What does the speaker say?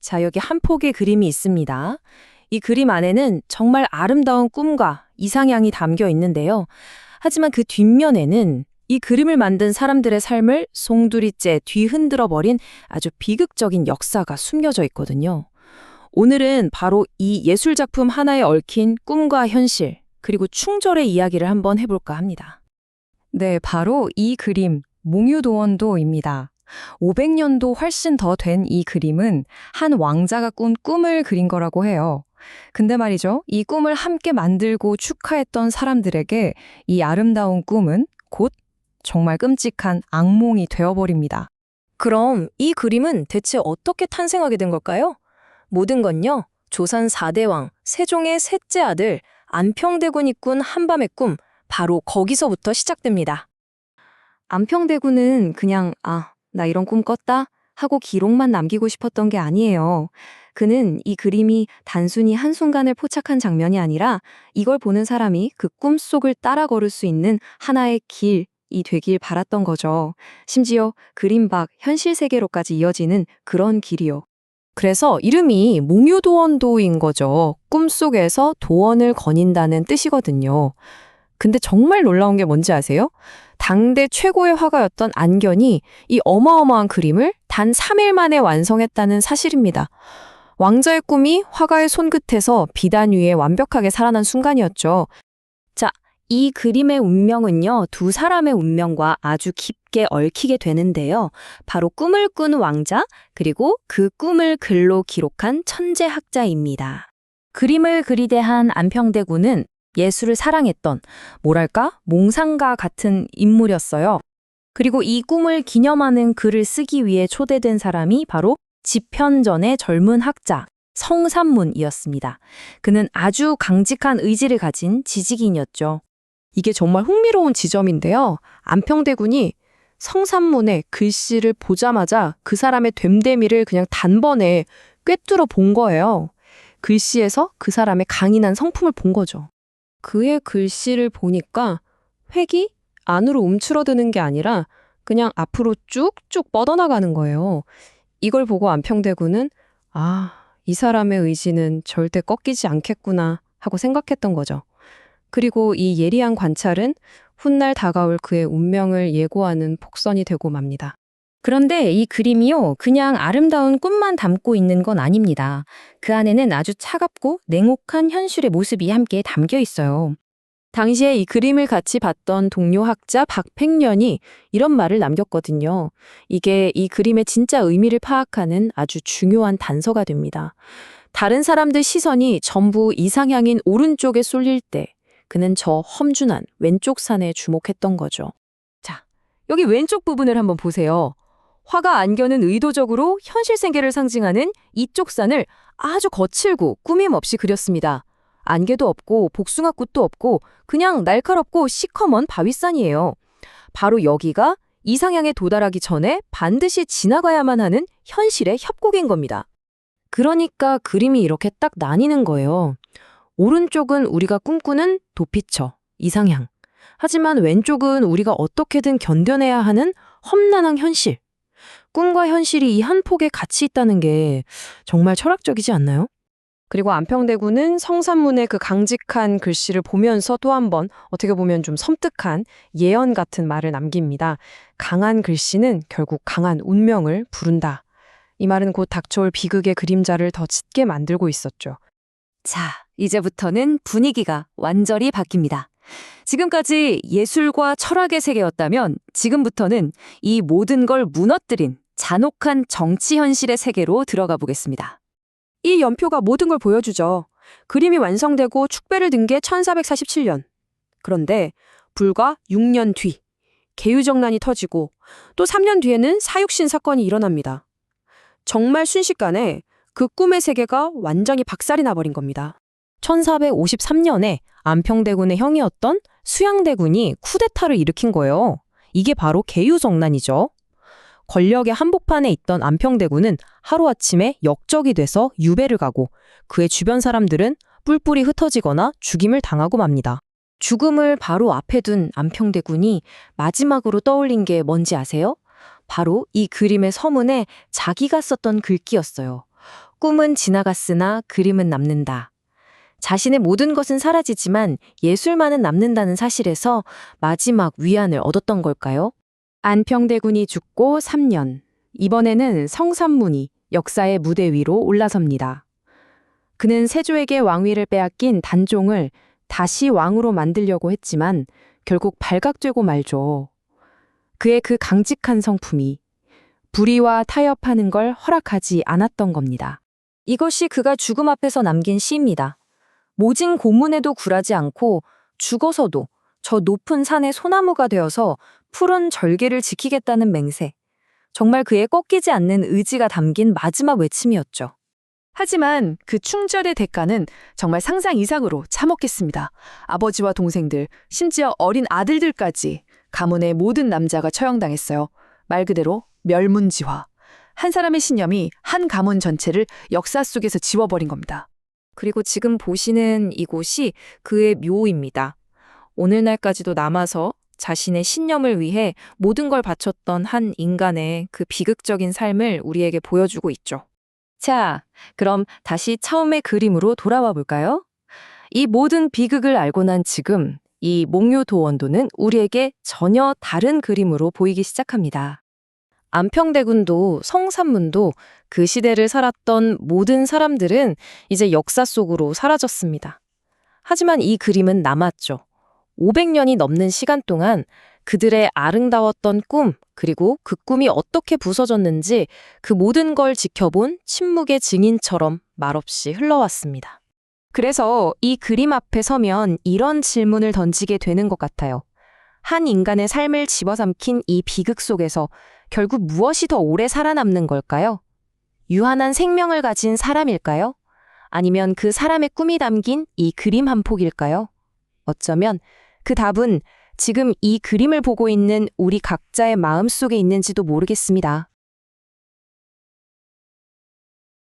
자, 여기 한 폭의 그림이 있습니다. 이 그림 안에는 정말 아름다운 꿈과 이상향이 담겨 있는데요. 하지만 그 뒷면에는 이 그림을 만든 사람들의 삶을 송두리째 뒤흔들어 버린 아주 비극적인 역사가 숨겨져 있거든요. 오늘은 바로 이 예술작품 하나에 얽힌 꿈과 현실, 그리고 충절의 이야기를 한번 해볼까 합니다. 네, 바로 이 그림, 몽유도원도입니다. 500년도 훨씬 더 된 이 그림은 한 왕자가 꾼 꿈을 그린 거라고 해요. 근데 말이죠, 이 꿈을 함께 만들고 축하했던 사람들에게 이 아름다운 꿈은 곧 정말 끔찍한 악몽이 되어버립니다. 그럼 이 그림은 대체 어떻게 탄생하게 된 걸까요? 모든 건요, 조선 4대 왕, 세종의 셋째 아들, 안평대군이 꾼 한밤의 꿈, 바로 거기서부터 시작됩니다. 안평대군은 그냥 나 이런 꿈 꿨다 하고 기록만 남기고 싶었던 게 아니에요. 그는 이 그림이 단순히 한순간을 포착한 장면이 아니라 이걸 보는 사람이 그 꿈속을 따라 걸을 수 있는 하나의 길이 되길 바랐던 거죠. 심지어 그림 밖 현실 세계로까지 이어지는 그런 길이요. 그래서 이름이 몽유도원도인 거죠. 꿈속에서 도원을 거닌다는 뜻이거든요. 근데 정말 놀라운 게 뭔지 아세요? 당대 최고의 화가였던 안견이 이 어마어마한 그림을 단 3일 만에 완성했다는 사실입니다. 왕자의 꿈이 화가의 손끝에서 비단 위에 완벽하게 살아난 순간이었죠. 자, 이 그림의 운명은요, 두 사람의 운명과 아주 깊게 얽히게 되는데요. 바로 꿈을 꾼 왕자, 그리고 그 꿈을 글로 기록한 천재학자입니다. 그림을 그리대한 안평대군은 예술을 사랑했던, 뭐랄까, 몽상가 같은 인물이었어요. 그리고 이 꿈을 기념하는 글을 쓰기 위해 초대된 사람이 바로 집현전의 젊은 학자, 성산문이었습니다. 그는 아주 강직한 의지를 가진 지식인이었죠. 이게 정말 흥미로운 지점인데요. 안평대군이 성산문의 글씨를 보자마자 그 사람의 됨됨이를 그냥 단번에 꿰뚫어 본 거예요. 글씨에서 그 사람의 강인한 성품을 본 거죠. 그의 글씨를 보니까 획이 안으로 움츠러드는 게 아니라 그냥 앞으로 쭉쭉 뻗어나가는 거예요. 이걸 보고 안평대군은 이 사람의 의지는 절대 꺾이지 않겠구나 하고 생각했던 거죠. 그리고 이 예리한 관찰은 훗날 다가올 그의 운명을 예고하는 폭선이 되고 맙니다. 그런데 이 그림이요, 그냥 아름다운 꿈만 담고 있는 건 아닙니다. 그 안에는 아주 차갑고 냉혹한 현실의 모습이 함께 담겨 있어요. 당시에 이 그림을 같이 봤던 동료 학자 박팽년이 이런 말을 남겼거든요. 이게 이 그림의 진짜 의미를 파악하는 아주 중요한 단서가 됩니다. 다른 사람들 시선이 전부 이상향인 오른쪽에 쏠릴 때 그는 저 험준한 왼쪽 산에 주목했던 거죠. 자, 여기 왼쪽 부분을 한번 보세요. 화가 안견은 의도적으로 현실 세계를 상징하는 이쪽 산을 아주 거칠고 꾸밈 없이 그렸습니다. 안개도 없고 복숭아꽃도 없고 그냥 날카롭고 시커먼 바위산이에요. 바로 여기가 이상향에 도달하기 전에 반드시 지나가야만 하는 현실의 협곡인 겁니다. 그러니까 그림이 이렇게 딱 나뉘는 거예요. 오른쪽은 우리가 꿈꾸는 도피처, 이상향. 하지만 왼쪽은 우리가 어떻게든 견뎌내야 하는 험난한 현실. 꿈과 현실이 이 한 폭에 같이 있다는 게 정말 철학적이지 않나요? 그리고 안평대군은 성산문의 그 강직한 글씨를 보면서 또 한 번 어떻게 보면 좀 섬뜩한 예언 같은 말을 남깁니다. 강한 글씨는 결국 강한 운명을 부른다. 이 말은 곧 닥쳐올 비극의 그림자를 더 짙게 만들고 있었죠. 자, 이제부터는 분위기가 완전히 바뀝니다. 지금까지 예술과 철학의 세계였다면 지금부터는 이 모든 걸 무너뜨린 잔혹한 정치 현실의 세계로 들어가 보겠습니다. 이 연표가 모든 걸 보여주죠. 그림이 완성되고 축배를 든 게 1447년. 그런데 불과 6년 뒤 계유정난이 터지고 또 3년 뒤에는 사육신 사건이 일어납니다. 정말 순식간에 그 꿈의 세계가 완전히 박살이 나버린 겁니다. 1453년에 안평대군의 형이었던 수양대군이 쿠데타를 일으킨 거예요. 이게 바로 계유정난이죠. 권력의 한복판에 있던 안평대군은 하루아침에 역적이 돼서 유배를 가고 그의 주변 사람들은 뿔뿔이 흩어지거나 죽임을 당하고 맙니다. 죽음을 바로 앞에 둔 안평대군이 마지막으로 떠올린 게 뭔지 아세요? 바로 이 그림의 서문에 자기가 썼던 글귀였어요. 꿈은 지나갔으나 그림은 남는다. 자신의 모든 것은 사라지지만 예술만은 남는다는 사실에서 마지막 위안을 얻었던 걸까요? 안평대군이 죽고 3년. 이번에는 성삼문이 역사의 무대 위로 올라섭니다. 그는 세조에게 왕위를 빼앗긴 단종을 다시 왕으로 만들려고 했지만 결국 발각되고 말죠. 그의 그 강직한 성품이 불의와 타협하는 걸 허락하지 않았던 겁니다. 이것이 그가 죽음 앞에서 남긴 시입니다. 모진 고문에도 굴하지 않고 죽어서도 저 높은 산의 소나무가 되어서 푸른 절개를 지키겠다는 맹세. 정말 그의 꺾이지 않는 의지가 담긴 마지막 외침이었죠. 하지만 그 충절의 대가는 정말 상상 이상으로 참혹했습니다. 아버지와 동생들, 심지어 어린 아들들까지 가문의 모든 남자가 처형당했어요. 말 그대로 멸문지화. 한 사람의 신념이 한 가문 전체를 역사 속에서 지워버린 겁니다. 그리고 지금 보시는 이곳이 그의 묘입니다. 오늘날까지도 남아서 자신의 신념을 위해 모든 걸 바쳤던 한 인간의 그 비극적인 삶을 우리에게 보여주고 있죠. 자, 그럼 다시 처음의 그림으로 돌아와 볼까요? 이 모든 비극을 알고 난 지금 이 몽유도원도는 우리에게 전혀 다른 그림으로 보이기 시작합니다. 안평대군도 성삼문도 그 시대를 살았던 모든 사람들은 이제 역사 속으로 사라졌습니다. 하지만 이 그림은 남았죠. 500년이 넘는 시간 동안 그들의 아름다웠던 꿈, 그리고 그 꿈이 어떻게 부서졌는지 그 모든 걸 지켜본 침묵의 증인처럼 말없이 흘러왔습니다. 그래서 이 그림 앞에 서면 이런 질문을 던지게 되는 것 같아요. 한 인간의 삶을 집어삼킨 이 비극 속에서 결국 무엇이 더 오래 살아남는 걸까요? 유한한 생명을 가진 사람일까요? 아니면 그 사람의 꿈이 담긴 이 그림 한 폭일까요? 어쩌면 그 답은 지금 이 그림을 보고 있는 우리 각자의 마음 속에 있는지도 모르겠습니다.